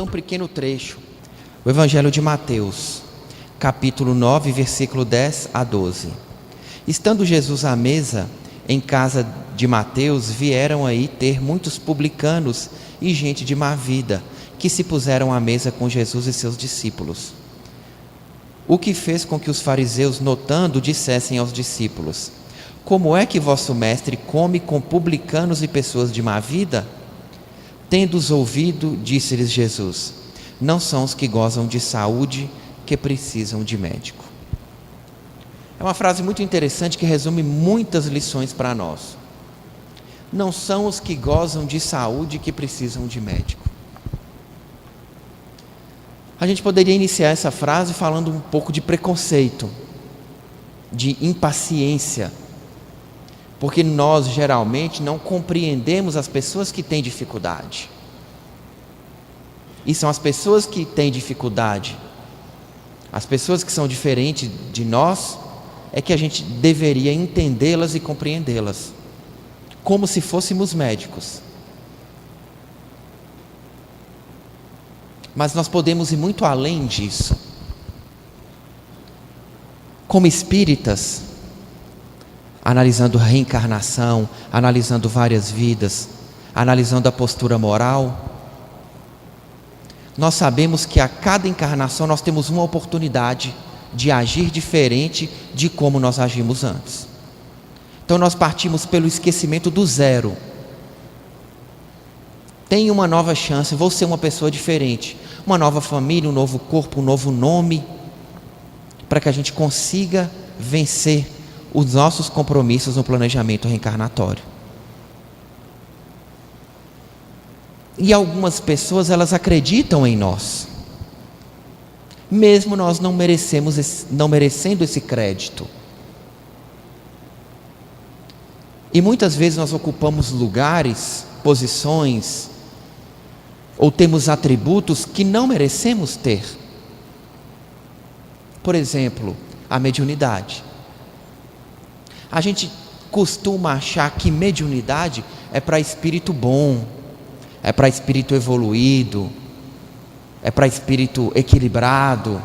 um pequeno trecho, o Evangelho de Mateus, capítulo 9, versículo 10 a 12. Estando Jesus à mesa, em casa de Mateus, vieram aí ter muitos publicanos e gente de má vida, que se puseram à mesa com Jesus e seus discípulos. O que fez com que os fariseus, notando, dissessem aos discípulos: como é que vosso mestre come com publicanos e pessoas de má vida? Tendo-os ouvido, disse-lhes Jesus: não são os que gozam de saúde que precisam de médico. É uma frase muito interessante que resume muitas lições para nós. Não são os que gozam de saúde que precisam de médico. A gente poderia iniciar essa frase falando um pouco de preconceito, de impaciência, porque nós geralmente não compreendemos as pessoas que têm dificuldade. E são as pessoas que têm dificuldade, as pessoas que são diferentes de nós, é que a gente deveria entendê-las e compreendê-las, como se fôssemos médicos. Mas nós podemos ir muito além disso. Como espíritas, analisando reencarnação, analisando várias vidas, analisando a postura moral, nós sabemos que a cada encarnação nós temos uma oportunidade de agir diferente de como nós agimos antes. Então nós partimos pelo esquecimento do zero. Tenho uma nova chance, vou ser uma pessoa diferente, uma nova família, um novo corpo, um novo nome, para que a gente consiga vencer os nossos compromissos no planejamento reencarnatório. E algumas pessoas, elas acreditam em nós, mesmo nós não merecendo esse crédito. E muitas vezes nós ocupamos lugares, posições, ou temos atributos que não merecemos ter. Por exemplo, a mediunidade. A gente costuma achar que mediunidade é para espírito bom, é para espírito evoluído, é para espírito equilibrado,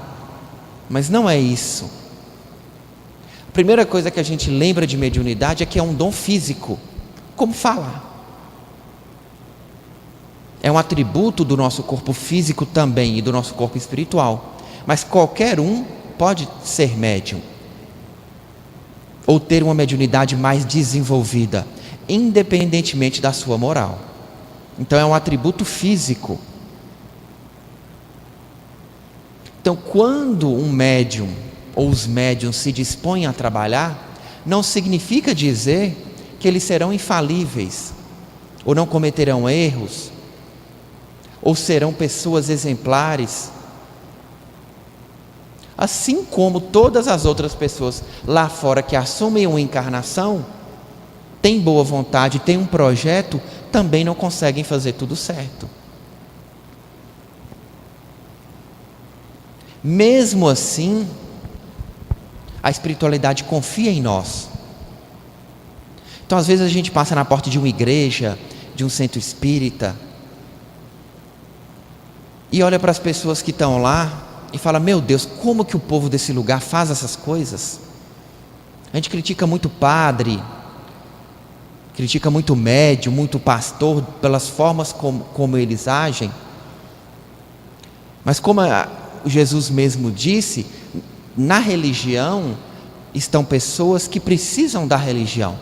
mas não é isso. A primeira coisa que a gente lembra de mediunidade é que é um dom físico, como falar. É um atributo do nosso corpo físico também e do nosso corpo espiritual, mas qualquer um pode ser médium ou ter uma mediunidade mais desenvolvida, independentemente da sua moral. Então é um atributo físico. Então, quando um médium ou os médiums se dispõem a trabalhar, não significa dizer que eles serão infalíveis, ou não cometerão erros, ou serão pessoas exemplares. Assim como todas as outras pessoas lá fora que assumem uma encarnação, têm boa vontade, têm um projeto, também não conseguem fazer tudo certo. Mesmo assim, a espiritualidade confia em nós. Então, às vezes a gente passa na porta de uma igreja, de um centro espírita, e olha para as pessoas que estão lá e fala: meu Deus, como que o povo desse lugar faz essas coisas? A gente critica muito padre, critica muito médium, muito pastor, pelas formas como eles agem. Mas como Jesus mesmo disse, na religião estão pessoas que precisam da religião.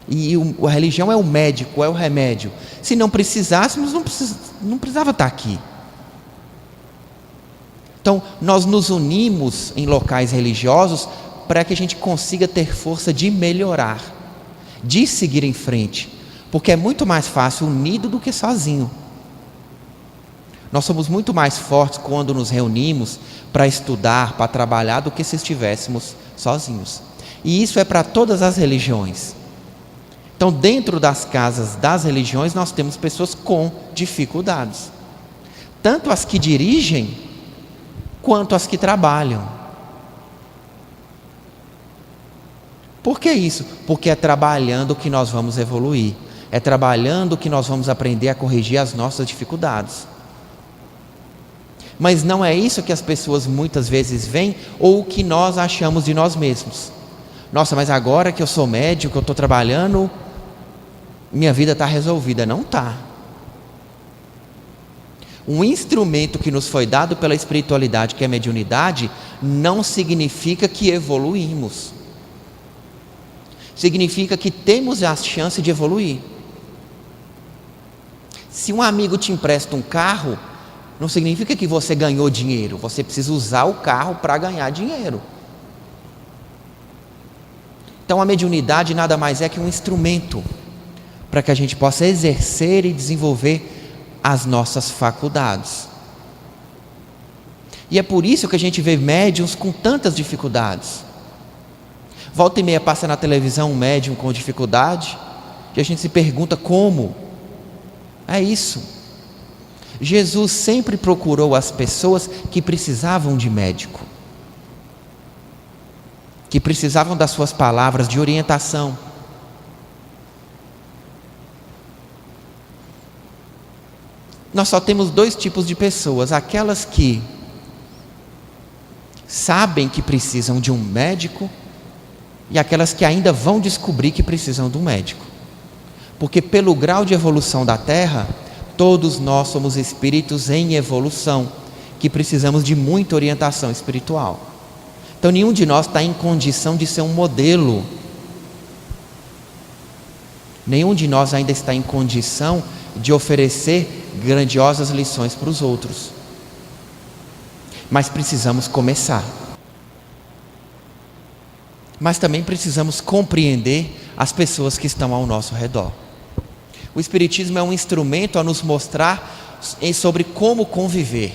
E a religião é o médico, é o remédio. Se não precisássemos, não precisava estar aqui. Então, nós nos unimos em locais religiosos para que a gente consiga ter força de melhorar, de seguir em frente, porque é muito mais fácil unido do que sozinho. Nós somos muito mais fortes quando nos reunimos para estudar, para trabalhar, do que se estivéssemos sozinhos. E isso é para todas as religiões. Então, dentro das casas das religiões, nós temos pessoas com dificuldades, tanto as que dirigem, quanto as que trabalham. Por que isso? Porque é trabalhando que nós vamos evoluir, é trabalhando que nós vamos aprender a corrigir as nossas dificuldades. Mas não é isso que as pessoas muitas vezes veem ou o que nós achamos de nós mesmos. Nossa, mas agora que eu sou médico, que eu estou trabalhando, minha vida está resolvida. Não está. Um instrumento que nos foi dado pela espiritualidade, que é a mediunidade, não significa que evoluímos. Significa que temos a chance de evoluir. Se um amigo te empresta um carro, não significa que você ganhou dinheiro. Você precisa usar o carro para ganhar dinheiro. Então a mediunidade nada mais é que um instrumento para que a gente possa exercer e desenvolver as nossas faculdades. E é por isso que a gente vê médiuns com tantas dificuldades. Volta e meia passa na televisão um médium com dificuldade e a gente se pergunta como. É isso. Jesus sempre procurou as pessoas que precisavam de médico, que precisavam das suas palavras de orientação. Nós só temos dois tipos de pessoas: aquelas que sabem que precisam de um médico e aquelas que ainda vão descobrir que precisam de um médico. Porque pelo grau de evolução da Terra, todos nós somos espíritos em evolução, que precisamos de muita orientação espiritual. Então nenhum de nós está em condição de ser um modelo. Nenhum de nós ainda está em condição de oferecer grandiosas lições para os outros. Mas precisamos começar. Mas também precisamos compreender as pessoas que estão ao nosso redor. O Espiritismo é um instrumento a nos mostrar sobre como conviver.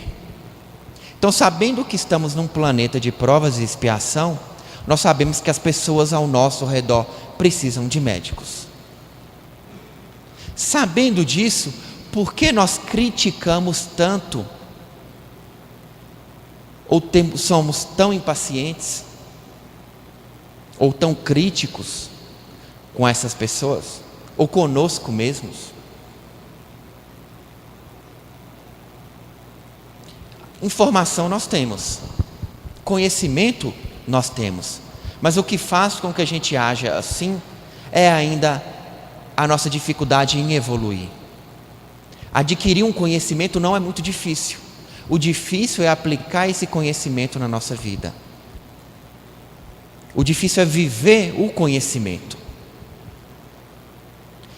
Então, sabendo que estamos num planeta de provas e expiação, nós sabemos que as pessoas ao nosso redor precisam de médicos. Sabendo disso, por que nós criticamos tanto? Ou somos tão impacientes? Ou tão críticos com essas pessoas? Ou conosco mesmos? Informação nós temos, conhecimento nós temos, mas o que faz com que a gente haja assim é ainda a nossa dificuldade em evoluir. Adquirir um conhecimento não é muito difícil. O difícil é aplicar esse conhecimento na nossa vida. O difícil é viver o conhecimento.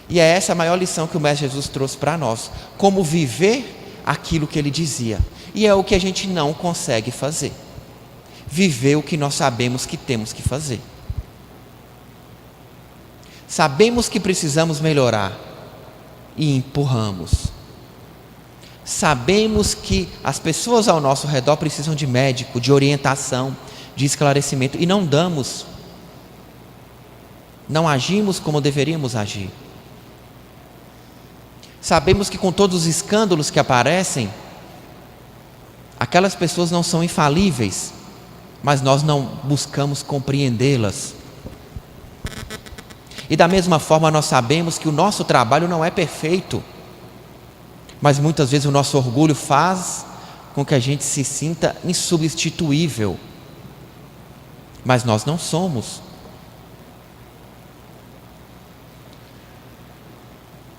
E é essa a maior lição que o Mestre Jesus trouxe para nós. Como viver aquilo que ele dizia. E é o que a gente não consegue fazer. Viver o que nós sabemos que temos que fazer. Sabemos que precisamos melhorar e empurramos. Sabemos que as pessoas ao nosso redor precisam de médico, de orientação, de esclarecimento, e não damos. Não agimos como deveríamos agir. Sabemos que com todos os escândalos que aparecem, aquelas pessoas não são infalíveis, mas nós não buscamos compreendê-las. E da mesma forma nós sabemos que o nosso trabalho não é perfeito, mas muitas vezes o nosso orgulho faz com que a gente se sinta insubstituível, mas nós não somos.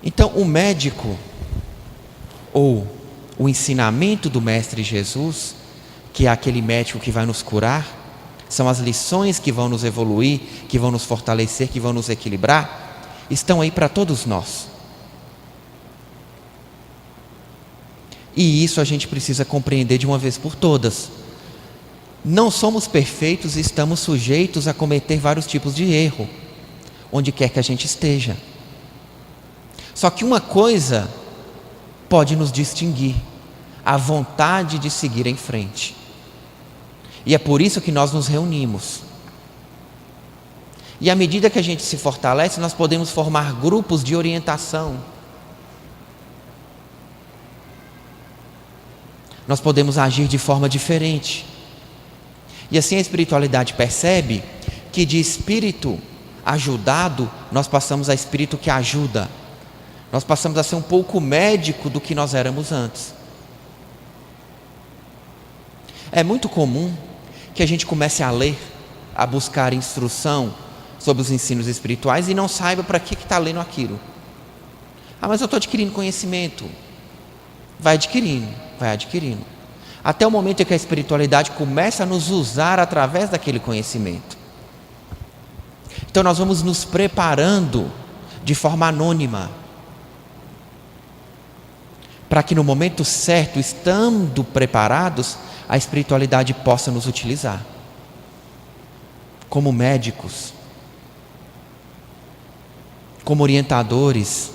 Então o médico, ou o ensinamento do Mestre Jesus, que é aquele médico que vai nos curar, são as lições que vão nos evoluir, que vão nos fortalecer, que vão nos equilibrar, estão aí para todos nós. E isso a gente precisa compreender de uma vez por todas. Não somos perfeitos e estamos sujeitos a cometer vários tipos de erro, onde quer que a gente esteja. Só que uma coisa pode nos distinguir: a vontade de seguir em frente. E é por isso que nós nos reunimos. E à medida que a gente se fortalece, nós podemos formar grupos de orientação. Nós podemos agir de forma diferente. E assim a espiritualidade percebe que de espírito ajudado, nós passamos a espírito que ajuda. Nós passamos a ser um pouco médico do que nós éramos antes. É muito comum que a gente comece a ler, a buscar instrução sobre os ensinos espirituais e não saiba para que está lendo aquilo. Mas eu estou adquirindo conhecimento. Vai adquirindo. Até o momento em que a espiritualidade começa a nos usar através daquele conhecimento. Então nós vamos nos preparando de forma anônima, para que no momento certo, estando preparados, a espiritualidade possa nos utilizar como médicos, como orientadores,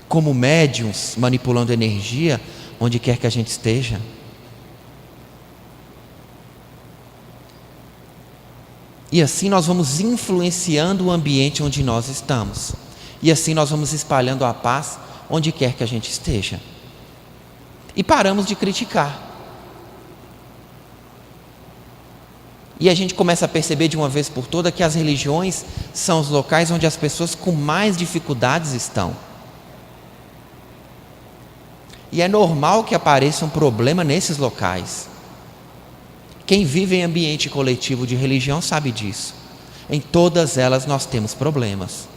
como médiuns, manipulando energia onde quer que a gente esteja. E assim nós vamos influenciando o ambiente onde nós estamos. E assim nós vamos espalhando a paz onde quer que a gente esteja. E paramos de criticar. E a gente começa a perceber de uma vez por todas que as religiões são os locais onde as pessoas com mais dificuldades estão. E é normal que apareça um problema nesses locais. Quem vive em ambiente coletivo de religião sabe disso. Em todas elas nós temos problemas.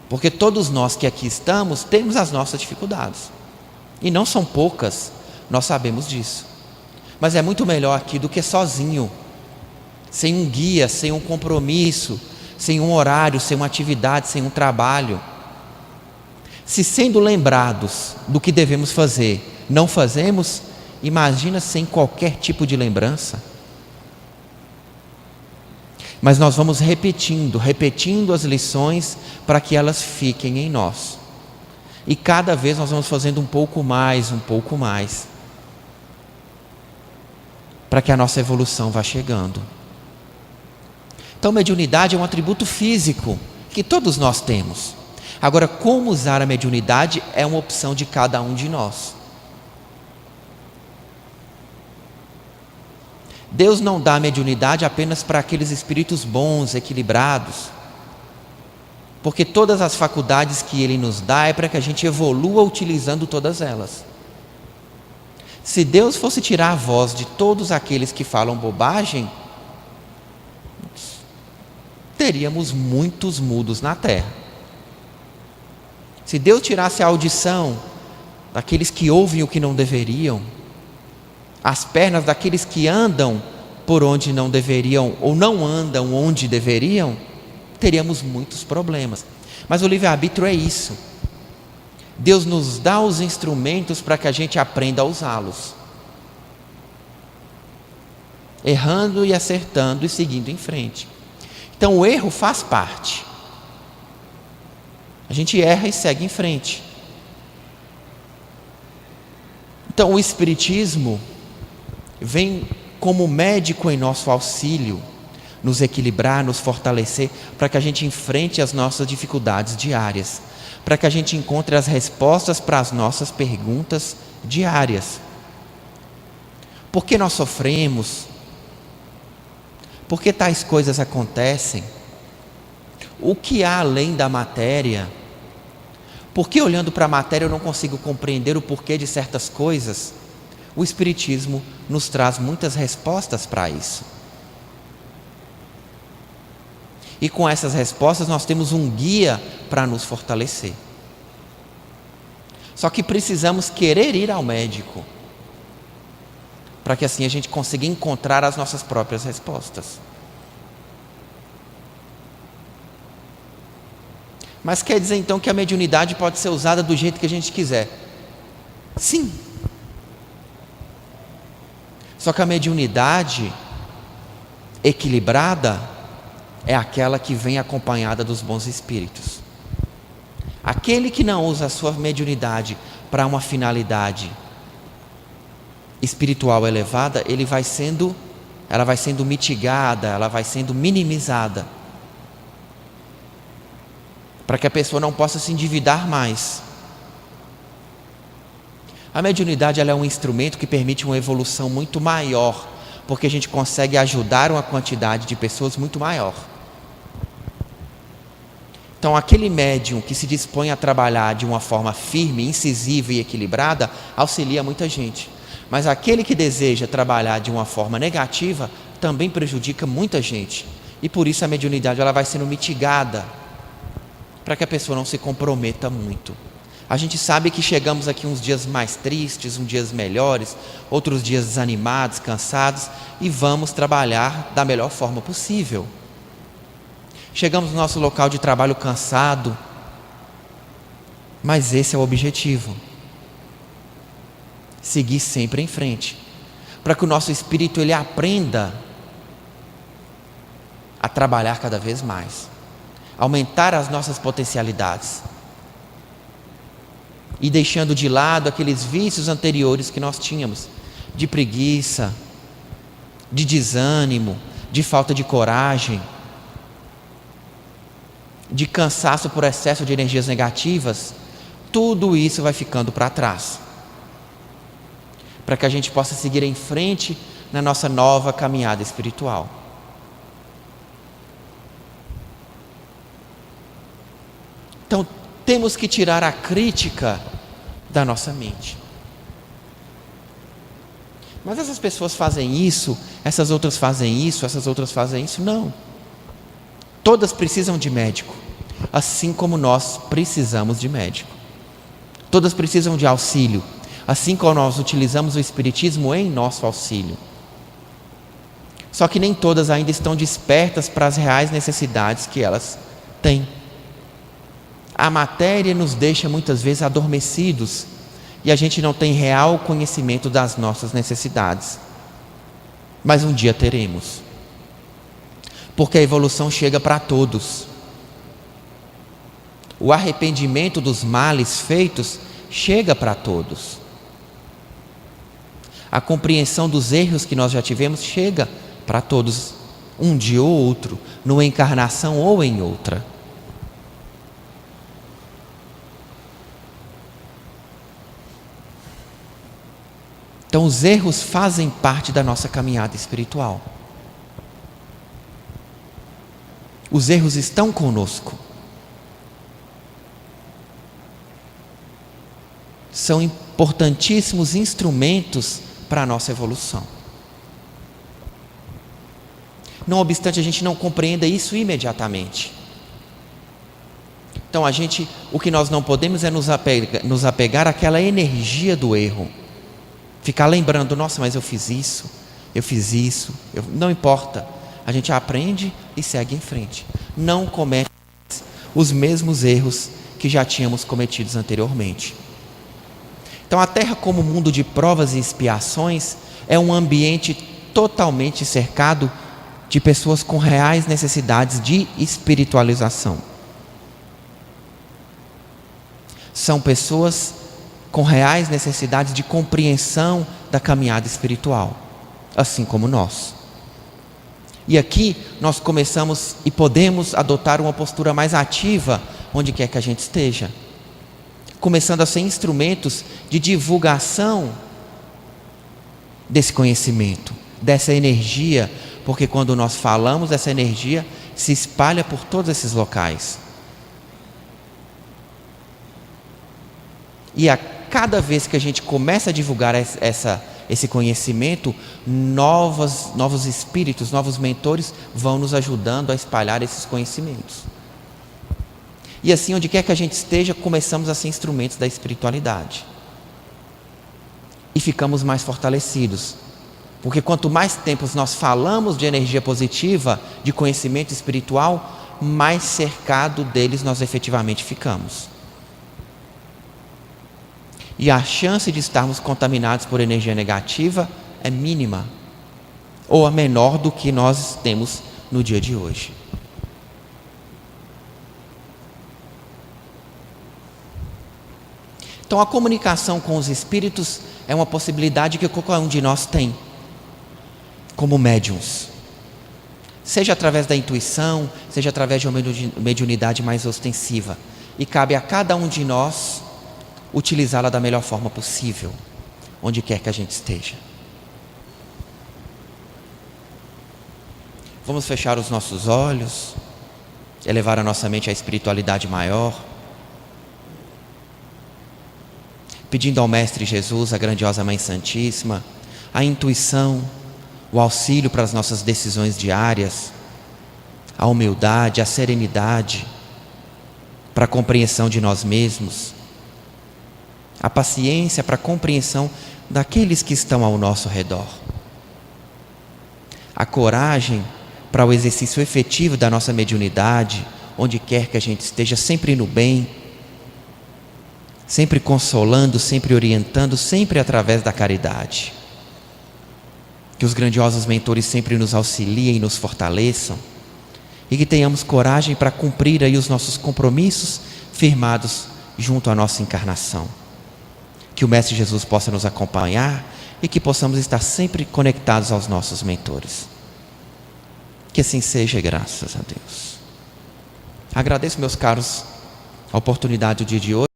Porque todos nós que aqui estamos temos as nossas dificuldades. E não são poucas, nós sabemos disso. Mas é muito melhor aqui do que sozinho, sem um guia, sem um compromisso, sem um horário, sem uma atividade, sem um trabalho. Se sendo lembrados do que devemos fazer, não fazemos, imagina sem qualquer tipo de lembrança. Mas nós vamos repetindo as lições para que elas fiquem em nós. E cada vez nós vamos fazendo um pouco mais, para que a nossa evolução vá chegando. Então, mediunidade é um atributo físico que todos nós temos. Agora, como usar a mediunidade é uma opção de cada um de nós. Deus não dá a mediunidade apenas para aqueles espíritos bons, equilibrados, porque todas as faculdades que Ele nos dá é para que a gente evolua utilizando todas elas. Se Deus fosse tirar a voz de todos aqueles que falam bobagem, teríamos muitos mudos na terra. Se Deus tirasse a audição daqueles que ouvem o que não deveriam, as pernas daqueles que andam por onde não deveriam ou não andam onde deveriam, teríamos muitos problemas. Mas o livre-arbítrio é isso. Deus nos dá os instrumentos para que a gente aprenda a usá-los, errando e acertando e seguindo em frente. Então o erro faz parte. A gente erra e segue em frente. Então o Espiritismo vem como médico em nosso auxílio, nos equilibrar, nos fortalecer, para que a gente enfrente as nossas dificuldades diárias, para que a gente encontre as respostas para as nossas perguntas diárias. Por que nós sofremos? Por que tais coisas acontecem? O que há além da matéria? Por que olhando para a matéria eu não consigo compreender o porquê de certas coisas? O Espiritismo nos traz muitas respostas para isso. E com essas respostas nós temos um guia para nos fortalecer. Só que precisamos querer ir ao médico, para que assim a gente consiga encontrar as nossas próprias respostas. Mas quer dizer então que a mediunidade pode ser usada do jeito que a gente quiser? Sim. Só que a mediunidade equilibrada é aquela que vem acompanhada dos bons espíritos. Aquele que não usa a sua mediunidade para uma finalidade espiritual elevada, ela vai sendo mitigada, ela vai sendo minimizada, para que a pessoa não possa se endividar mais. A mediunidade ela é um instrumento que permite uma evolução muito maior, porque a gente consegue ajudar uma quantidade de pessoas muito maior. Então Então, aquele médium que se dispõe a trabalhar de uma forma firme, incisiva e equilibrada, auxilia muita gente. Mas aquele que deseja trabalhar de uma forma negativa, também prejudica muita gente. E por isso a mediunidade ela vai sendo mitigada, para que a pessoa não se comprometa muito. A gente sabe que chegamos aqui uns dias mais tristes, uns dias melhores, outros dias desanimados, cansados, e vamos trabalhar da melhor forma possível. Chegamos no nosso local de trabalho cansado, mas esse é o objetivo. Seguir sempre em frente, para que o nosso espírito ele aprenda a trabalhar cada vez mais, aumentar as nossas potencialidades e deixando de lado aqueles vícios anteriores que nós tínhamos, de preguiça, de desânimo, de falta de coragem, de cansaço por excesso de energias negativas. Tudo isso vai ficando para trás, para que a gente possa seguir em frente na nossa nova caminhada espiritual. Então, temos que tirar a crítica da nossa mente. Mas essas pessoas fazem isso, essas outras fazem isso, essas outras fazem isso. Não. Todas precisam de médico, assim como nós precisamos de médico. Todas precisam de auxílio, assim como nós utilizamos o Espiritismo em nosso auxílio. Só que nem todas ainda estão despertas para as reais necessidades que elas têm. A matéria nos deixa muitas vezes adormecidos e a gente não tem real conhecimento das nossas necessidades. Mas um dia teremos, porque a evolução chega para todos. O arrependimento dos males feitos chega para todos. A compreensão dos erros que nós já tivemos chega para todos, um dia ou outro, numa encarnação ou em outra. Então, os erros fazem parte da nossa caminhada espiritual. Os erros estão conosco. São importantíssimos instrumentos para a nossa evolução. Não obstante a gente não compreenda isso imediatamente. Então, o que nós não podemos é nos apegar àquela energia do erro. Ficar lembrando, nossa, mas eu fiz isso. Não importa. A gente aprende e segue em frente. Não comete os mesmos erros que já tínhamos cometidos anteriormente. Então, a Terra, como mundo de provas e expiações, é um ambiente totalmente cercado de pessoas com reais necessidades de espiritualização. São pessoas com reais necessidades de compreensão da caminhada espiritual, assim como nós. E aqui nós começamos e podemos adotar uma postura mais ativa onde quer que a gente esteja, começando a ser instrumentos de divulgação desse conhecimento, dessa energia, porque quando nós falamos, essa energia se espalha por todos esses locais. E a cada vez que a gente começa a divulgar esse conhecimento, novos espíritos, novos mentores vão nos ajudando a espalhar esses conhecimentos. E assim, onde quer que a gente esteja, começamos a ser instrumentos da espiritualidade. E ficamos mais fortalecidos. Porque quanto mais tempo nós falamos de energia positiva, de conhecimento espiritual, mais cercado deles nós efetivamente ficamos. E a chance de estarmos contaminados por energia negativa é mínima, ou a menor do que nós temos no dia de hoje. Então, a comunicação com os espíritos é uma possibilidade que qualquer um de nós tem, como médiuns. Seja através da intuição, seja através de uma mediunidade mais ostensiva. E cabe a cada um de nós utilizá-la da melhor forma possível, onde quer que a gente esteja. Vamos fechar os nossos olhos elevar a nossa mente à espiritualidade maior, pedindo ao Mestre Jesus, a grandiosa Mãe Santíssima, a intuição, o auxílio para as nossas decisões diárias, a humildade, a serenidade, para a compreensão de nós mesmos, a paciência para a compreensão daqueles que estão ao nosso redor, a coragem para o exercício efetivo da nossa mediunidade, onde quer que a gente esteja, sempre no bem, sempre consolando, sempre orientando, sempre através da caridade. Que os grandiosos mentores sempre nos auxiliem e nos fortaleçam, e que tenhamos coragem para cumprir aí os nossos compromissos firmados junto à nossa encarnação. Que o Mestre Jesus possa nos acompanhar e que possamos estar sempre conectados aos nossos mentores. Que assim seja, graças a Deus. Agradeço, meus caros, a oportunidade do dia de hoje.